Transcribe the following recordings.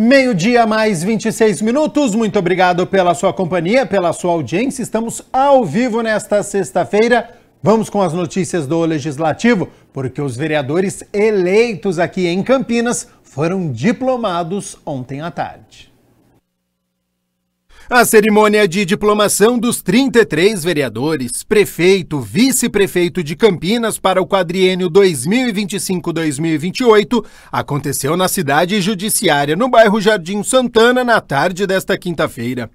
Meio-dia mais 26 minutos, muito obrigado pela sua companhia, pela sua audiência. Estamos ao vivo nesta sexta-feira. Vamos com as notícias do Legislativo, porque os vereadores eleitos aqui em Campinas foram diplomados ontem à tarde. A cerimônia de diplomação dos 33 vereadores, prefeito, vice-prefeito de Campinas para o quadriênio 2025-2028 aconteceu na cidade judiciária, no bairro Jardim Santana, na tarde desta quinta-feira.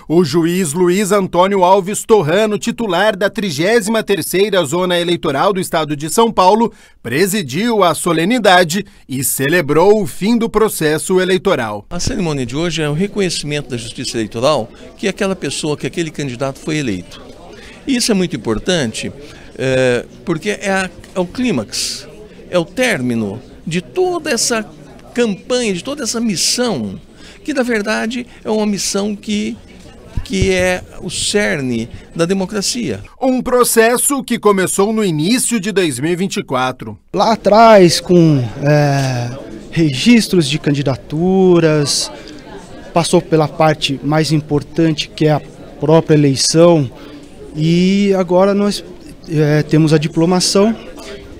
O juiz Luiz Antônio Alves Torrano, titular da 33ª Zona Eleitoral do Estado de São Paulo, presidiu a solenidade e celebrou o fim do processo eleitoral. A cerimônia de hoje é o reconhecimento da Justiça Eleitoral que aquela pessoa, que aquele candidato foi eleito. E isso é muito importante porque é o clímax, é o término de toda essa campanha, de toda essa missão, que na verdade é uma missão que é o cerne da democracia. Um processo que começou no início de 2024. Lá atrás, com registros de candidaturas, passou pela parte mais importante, que é a própria eleição, e agora nós temos a diplomação,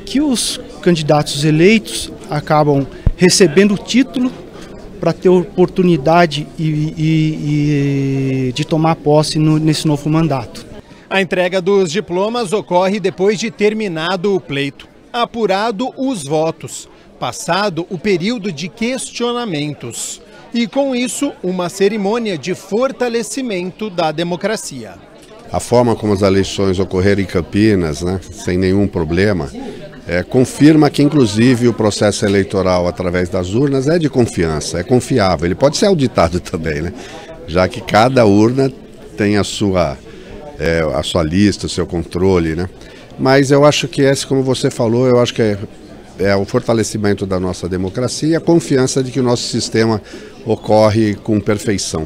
que os candidatos eleitos acabam recebendo o título para ter oportunidade de tomar posse nesse novo mandato. A entrega dos diplomas ocorre depois de terminado o pleito, apurado os votos, passado o período de questionamentos e, com isso, uma cerimônia de fortalecimento da democracia. A forma como as eleições ocorreram em Campinas, sem nenhum problema, confirma que, inclusive, o processo eleitoral através das urnas é de confiança, é confiável. Ele pode ser auditado também, já que cada urna tem a sua lista, o seu controle. Mas eu acho que como você falou, eu acho que é o fortalecimento da nossa democracia e a confiança de que o nosso sistema ocorre com perfeição.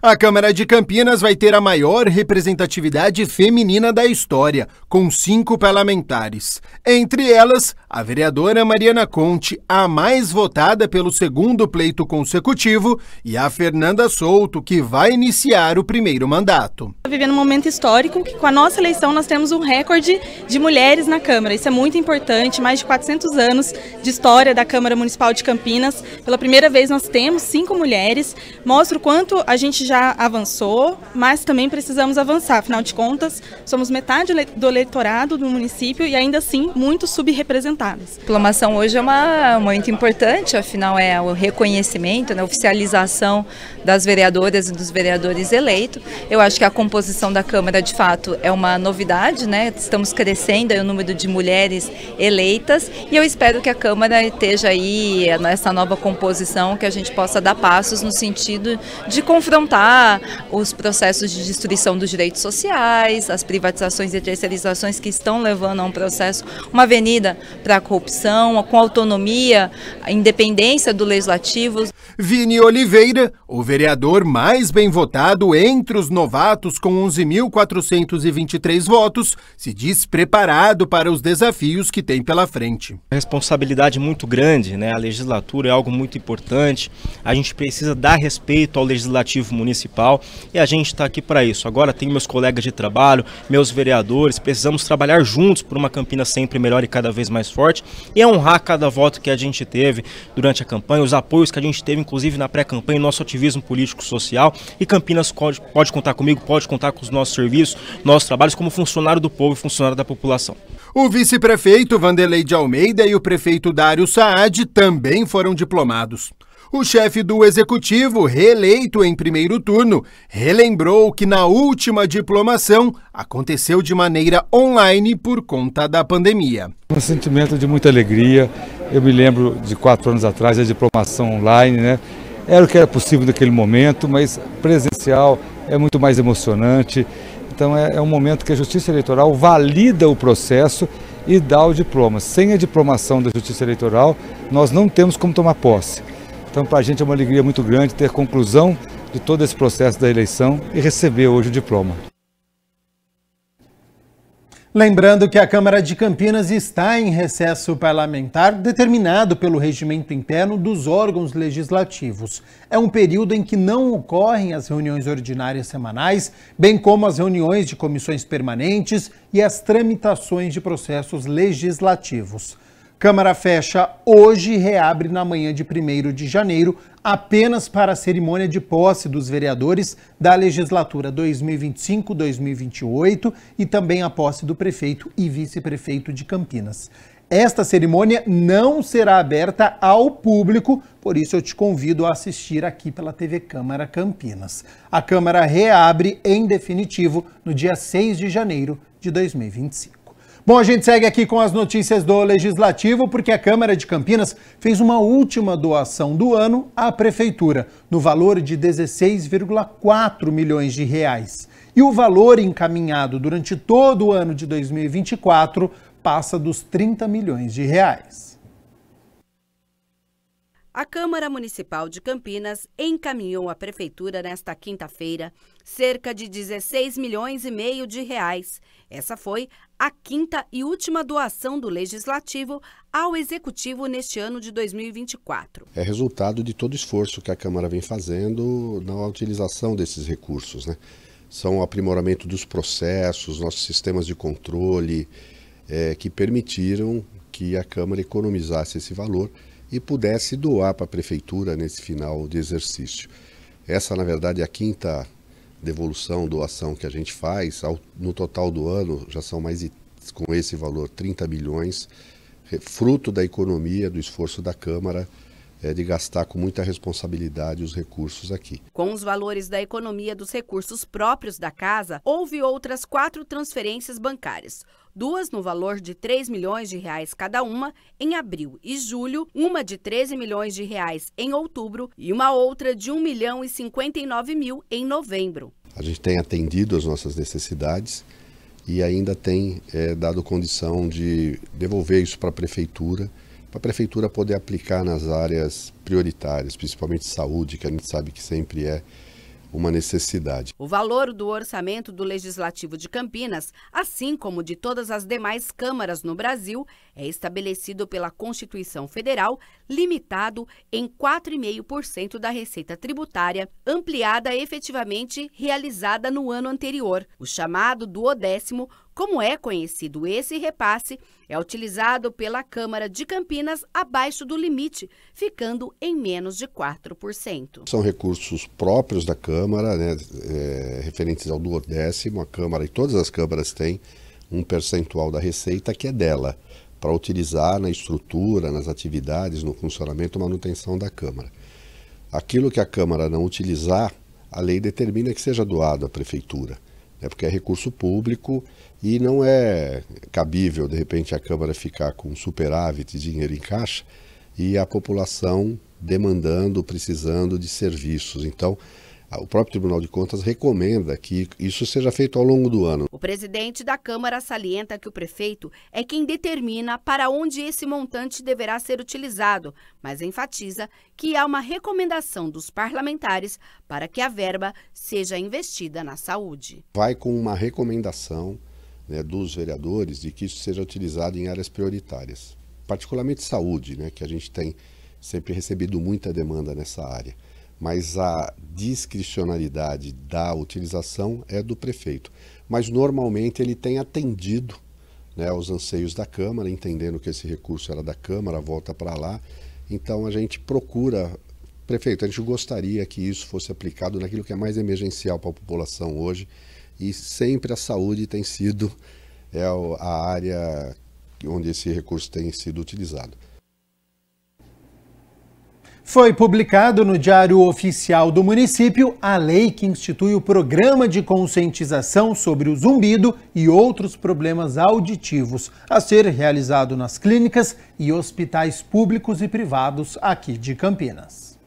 A Câmara de Campinas vai ter a maior representatividade feminina da história, com 5 parlamentares. Entre elas, a vereadora Mariana Conte, a mais votada pelo segundo pleito consecutivo, e a Fernanda Souto, que vai iniciar o primeiro mandato. Vivendo um momento histórico que, com a nossa eleição, nós temos um recorde de mulheres na Câmara. Isso é muito importante, mais de 400 anos de história da Câmara Municipal de Campinas. Pela primeira vez nós temos 5 mulheres, mostra o quanto a gente já avançou, mas também precisamos avançar. Afinal de contas, somos metade do eleitorado do município e ainda assim muito subrepresentadas. A diplomação hoje é muito importante, afinal é o reconhecimento, a oficialização das vereadoras e dos vereadores eleitos. Eu acho que a composição da Câmara, de fato, é uma novidade, Estamos crescendo o número de mulheres eleitas e eu espero que a Câmara esteja aí nessa nova composição, que a gente possa dar passos no sentido de confrontar os processos de destruição dos direitos sociais, as privatizações e terceirizações que estão levando a um processo, uma avenida para a corrupção, com autonomia, a independência do legislativo. Vini Oliveira, o vereador mais bem votado entre os novatos com 11.423 votos, se diz preparado para os desafios que tem pela frente. A responsabilidade muito grande, a legislatura é algo muito importante, a gente precisa dar respeito ao legislativo municipal e a gente está aqui para isso. Agora tenho meus colegas de trabalho, meus vereadores, precisamos trabalhar juntos por uma Campinas sempre melhor e cada vez mais forte e honrar cada voto que a gente teve durante a campanha, os apoios que a gente teve inclusive na pré-campanha, nosso ativismo político-social, e Campinas pode contar comigo, pode contar com os nossos serviços, nossos trabalhos como funcionário do povo e funcionário da população. O vice-prefeito Vanderlei de Almeida e o prefeito Dário Saad também foram diplomados. O chefe do executivo, reeleito em primeiro turno, relembrou que na última diplomação aconteceu de maneira online por conta da pandemia. Um sentimento de muita alegria. Eu me lembro de 4 anos atrás, a diplomação online, Era o que era possível naquele momento, mas presencial é muito mais emocionante. Então é um momento que a Justiça Eleitoral valida o processo e dá o diploma. Sem a diplomação da Justiça Eleitoral, nós não temos como tomar posse. Então, para a gente é uma alegria muito grande ter conclusão de todo esse processo da eleição e receber hoje o diploma. Lembrando que a Câmara de Campinas está em recesso parlamentar determinado pelo regimento interno dos órgãos legislativos. É um período em que não ocorrem as reuniões ordinárias semanais, bem como as reuniões de comissões permanentes e as tramitações de processos legislativos. Câmara fecha hoje e reabre na manhã de 1º de janeiro, apenas para a cerimônia de posse dos vereadores da legislatura 2025-2028 e também a posse do prefeito e vice-prefeito de Campinas. Esta cerimônia não será aberta ao público, por isso eu te convido a assistir aqui pela TV Câmara Campinas. A Câmara reabre em definitivo no dia 6 de janeiro de 2025. Bom, a gente segue aqui com as notícias do Legislativo, porque a Câmara de Campinas fez uma última doação do ano à Prefeitura, no valor de 16,4 milhões de reais. E o valor encaminhado durante todo o ano de 2024 passa dos 30 milhões de reais. A Câmara Municipal de Campinas encaminhou à Prefeitura nesta quinta-feira cerca de 16 milhões e meio de reais. Essa foi a quinta e última doação do Legislativo ao Executivo neste ano de 2024. É resultado de todo o esforço que a Câmara vem fazendo na utilização desses recursos, né? São o aprimoramento dos processos, nossos sistemas de controle, que permitiram que a Câmara economizasse esse valor e pudesse doar para a Prefeitura nesse final de exercício. Essa, na verdade, é a quinta devolução, doação que a gente faz. No total do ano, já são mais, com esse valor, 30 milhões, fruto da economia, do esforço da Câmara, de gastar com muita responsabilidade os recursos aqui. Com os valores da economia dos recursos próprios da Casa, houve outras 4 transferências bancárias. 2 no valor de 3 milhões de reais cada uma em abril e julho, uma de 13 milhões de reais em outubro e uma outra de 1 milhão e 59 mil em novembro. A gente tem atendido as nossas necessidades e ainda tem dado condição de devolver isso para a Prefeitura poder aplicar nas áreas prioritárias, principalmente saúde, que a gente sabe que sempre é uma necessidade. O valor do orçamento do Legislativo de Campinas, assim como de todas as demais câmaras no Brasil, é estabelecido pela Constituição Federal, limitado em 4,5% da receita tributária, ampliada efetivamente realizada no ano anterior. O chamado duodécimo, como é conhecido esse repasse, é utilizado pela Câmara de Campinas abaixo do limite, ficando em menos de 4%. São recursos próprios da Câmara, né, referentes ao duodécimo. A Câmara e todas as câmaras têm um percentual da receita que é dela, para utilizar na estrutura, nas atividades, no funcionamento e manutenção da Câmara. Aquilo que a Câmara não utilizar, a lei determina que seja doado à Prefeitura, né, porque é recurso público e não é cabível, de repente, a Câmara ficar com superávit de dinheiro em caixa e a população demandando, precisando de serviços. Então, o próprio Tribunal de Contas recomenda que isso seja feito ao longo do ano. O presidente da Câmara salienta que o prefeito é quem determina para onde esse montante deverá ser utilizado, mas enfatiza que há uma recomendação dos parlamentares para que a verba seja investida na saúde. Vai com uma recomendação, né, dos vereadores de que isso seja utilizado em áreas prioritárias, particularmente saúde, né, que a gente tem sempre recebido muita demanda nessa área. Mas a discricionalidade da utilização é do prefeito. Mas normalmente ele tem atendido, né, aos anseios da Câmara, entendendo que esse recurso era da Câmara, volta para lá. Então a gente procura, prefeito, a gente gostaria que isso fosse aplicado naquilo que é mais emergencial para a população hoje, e sempre a saúde tem sido a área onde esse recurso tem sido utilizado. Foi publicado no Diário Oficial do município a lei que institui o Programa de Conscientização sobre o Zumbido e outros problemas auditivos, a ser realizado nas clínicas e hospitais públicos e privados aqui de Campinas.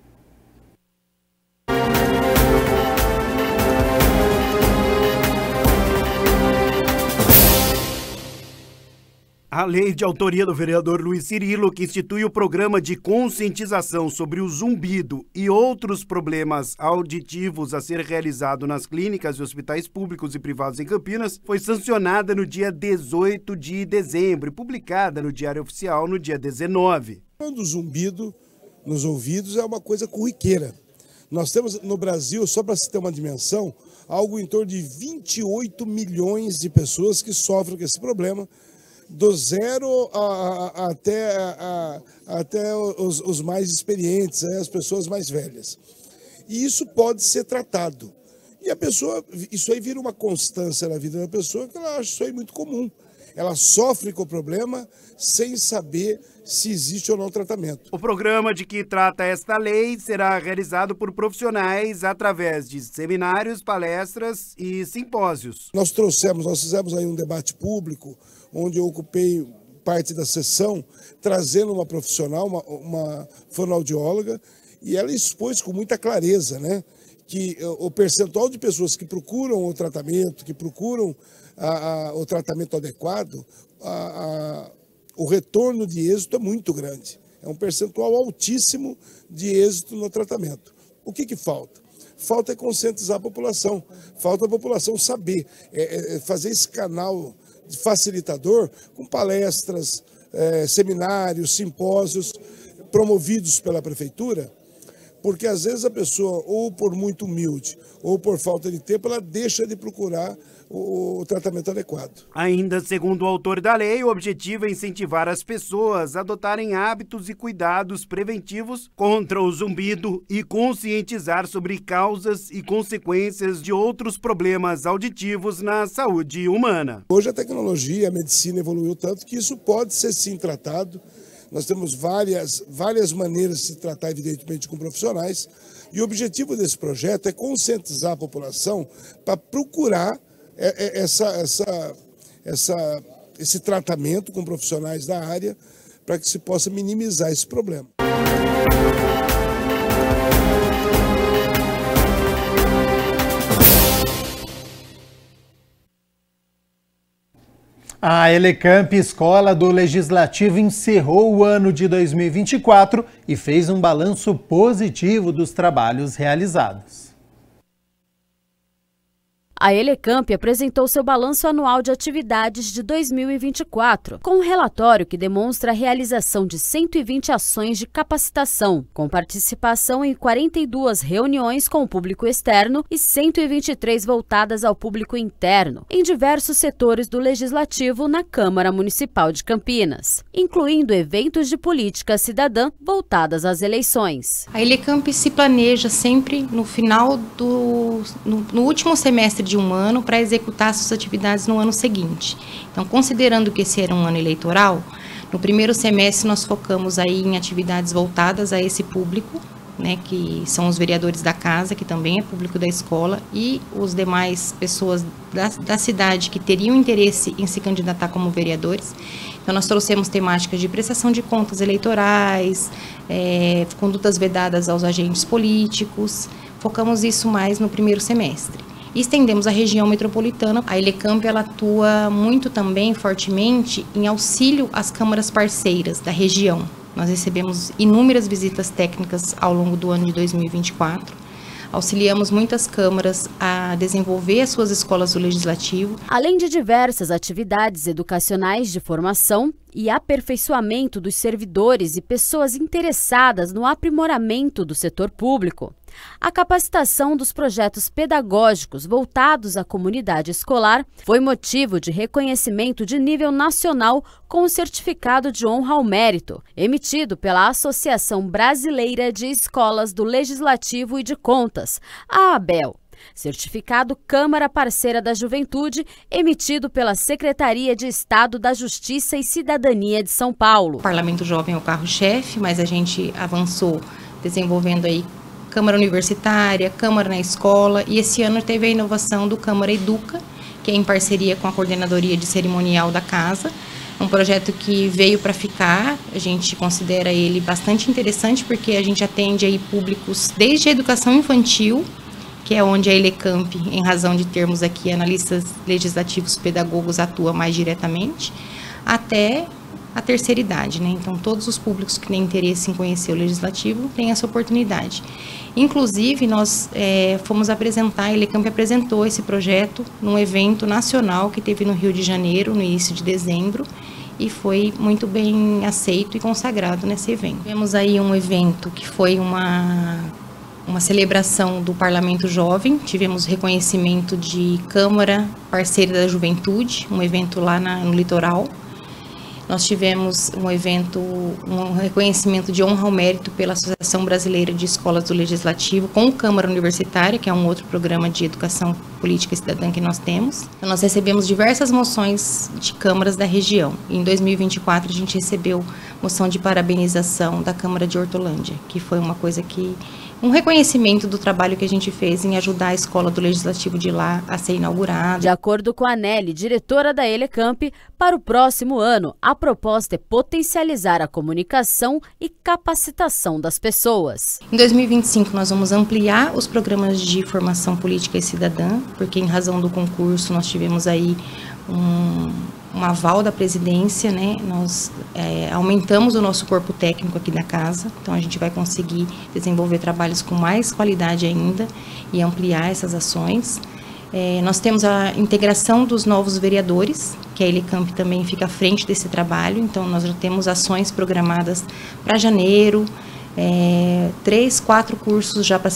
A lei de autoria do vereador Luiz Cirilo, que institui o programa de conscientização sobre o zumbido e outros problemas auditivos a ser realizado nas clínicas e hospitais públicos e privados em Campinas, foi sancionada no dia 18 de dezembro e publicada no Diário Oficial no dia 19. O zumbido nos ouvidos é uma coisa corriqueira. Nós temos no Brasil, só para se ter uma dimensão, algo em torno de 28 milhões de pessoas que sofrem com esse problema, do zero até os mais experientes, as pessoas mais velhas. E isso pode ser tratado. E a pessoa, isso aí vira uma constância na vida da pessoa, que ela acha isso aí muito comum. Ela sofre com o problema sem saber se existe ou não tratamento. O programa de que trata esta lei será realizado por profissionais através de seminários, palestras e simpósios. Nós fizemos aí um debate público, onde eu ocupei parte da sessão, trazendo uma profissional, uma fonoaudióloga, e ela expôs com muita clareza, né, que o percentual de pessoas que procuram o tratamento, que procuram o tratamento adequado, o retorno de êxito é muito grande. É um percentual altíssimo de êxito no tratamento. O que falta? Falta é conscientizar a população, falta a população saber, fazer esse canal facilitador com palestras, seminários, simpósios promovidos pela prefeitura, porque às vezes a pessoa, ou por muito humilde, ou por falta de tempo, ela deixa de procurar o tratamento adequado. Ainda segundo o autor da lei, o objetivo é incentivar as pessoas a adotarem hábitos e cuidados preventivos contra o zumbido e conscientizar sobre causas e consequências de outros problemas auditivos na saúde humana. Hoje a tecnologia, a medicina evoluiu tanto que isso pode ser sim tratado. Nós temos várias maneiras de se tratar, evidentemente, com profissionais. E o objetivo desse projeto é conscientizar a população para procurar esse tratamento com profissionais da área para que se possa minimizar esse problema. A Elecamp, escola do Legislativo, encerrou o ano de 2024 e fez um balanço positivo dos trabalhos realizados. A Elecamp apresentou seu balanço anual de atividades de 2024, com um relatório que demonstra a realização de 120 ações de capacitação, com participação em 42 reuniões com o público externo e 123 voltadas ao público interno, em diversos setores do Legislativo na Câmara Municipal de Campinas, incluindo eventos de política cidadã voltadas às eleições. A Elecamp se planeja sempre no final no último semestre de um ano para executar suas atividades no ano seguinte. Então, considerando que esse era um ano eleitoral, no primeiro semestre nós focamos aí em atividades voltadas a esse público, né, que são os vereadores da casa, que também é público da escola, e os demais pessoas da cidade que teriam interesse em se candidatar como vereadores. Então, nós trouxemos temáticas de prestação de contas eleitorais, condutas vedadas aos agentes políticos, focamos isso mais no primeiro semestre. E estendemos a região metropolitana. A Elecamp ela atua muito também, fortemente, em auxílio às câmaras parceiras da região. Nós recebemos inúmeras visitas técnicas ao longo do ano de 2024. Auxiliamos muitas câmaras a desenvolver as suas escolas do Legislativo. Além de diversas atividades educacionais de formação e aperfeiçoamento dos servidores e pessoas interessadas no aprimoramento do setor público, a capacitação dos projetos pedagógicos voltados à comunidade escolar foi motivo de reconhecimento de nível nacional com o Certificado de Honra ao Mérito, emitido pela Associação Brasileira de Escolas do Legislativo e de Contas, a ABEL. Certificado Câmara Parceira da Juventude, emitido pela Secretaria de Estado da Justiça e Cidadania de São Paulo. O Parlamento Jovem é o carro-chefe, mas a gente avançou desenvolvendo aí Câmara Universitária, Câmara na Escola, e esse ano teve a inovação do Câmara Educa, que é em parceria com a Coordenadoria de Cerimonial da Casa. Um projeto que veio para ficar, a gente considera ele bastante interessante, porque a gente atende aí públicos desde a educação infantil, que é onde a Elecamp, em razão de termos aqui analistas legislativos pedagogos, atua mais diretamente, até a terceira idade, né? Então, todos os públicos que têm interesse em conhecer o Legislativo têm essa oportunidade. Inclusive, nós fomos apresentar, a Elecamp apresentou esse projeto num evento nacional que teve no Rio de Janeiro, no início de dezembro, e foi muito bem aceito e consagrado nesse evento. Tivemos aí um evento que foi uma celebração do Parlamento Jovem, tivemos reconhecimento de Câmara Parceira da Juventude, um evento lá no litoral. Nós tivemos um evento, um reconhecimento de honra ao mérito pela Associação Brasileira de Escolas do Legislativo com Câmara Universitária, que é um outro programa de educação política e cidadã que nós temos. Então, nós recebemos diversas moções de câmaras da região. Em 2024, a gente recebeu moção de parabenização da Câmara de Hortolândia, que foi uma coisa que... um reconhecimento do trabalho que a gente fez em ajudar a Escola do Legislativo de lá a ser inaugurada. De acordo com a Nelly, diretora da Elecamp, para o próximo ano, a proposta é potencializar a comunicação e capacitação das pessoas. Em 2025, nós vamos ampliar os programas de formação política e cidadã, porque em razão do concurso nós tivemos aí um aval da presidência, né? Nós aumentamos o nosso corpo técnico aqui da casa, então a gente vai conseguir desenvolver trabalhos com mais qualidade ainda e ampliar essas ações. Nós temos a integração dos novos vereadores, que a Elecamp também fica à frente desse trabalho, então nós já temos ações programadas para janeiro, 3, 4 cursos já para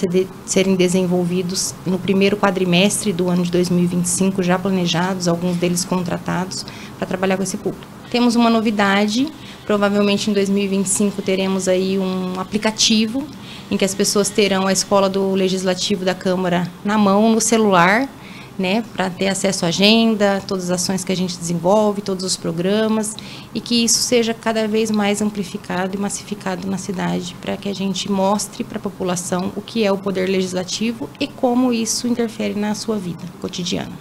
serem desenvolvidos no primeiro quadrimestre do ano de 2025, já planejados, alguns deles contratados, para trabalhar com esse público. Temos uma novidade, provavelmente em 2025 teremos aí um aplicativo em que as pessoas terão a Escola do Legislativo da Câmara na mão, no celular, né, para ter acesso à agenda, todas as ações que a gente desenvolve, todos os programas, e que isso seja cada vez mais amplificado e massificado na cidade, para que a gente mostre para a população o que é o poder legislativo e como isso interfere na sua vida cotidiana.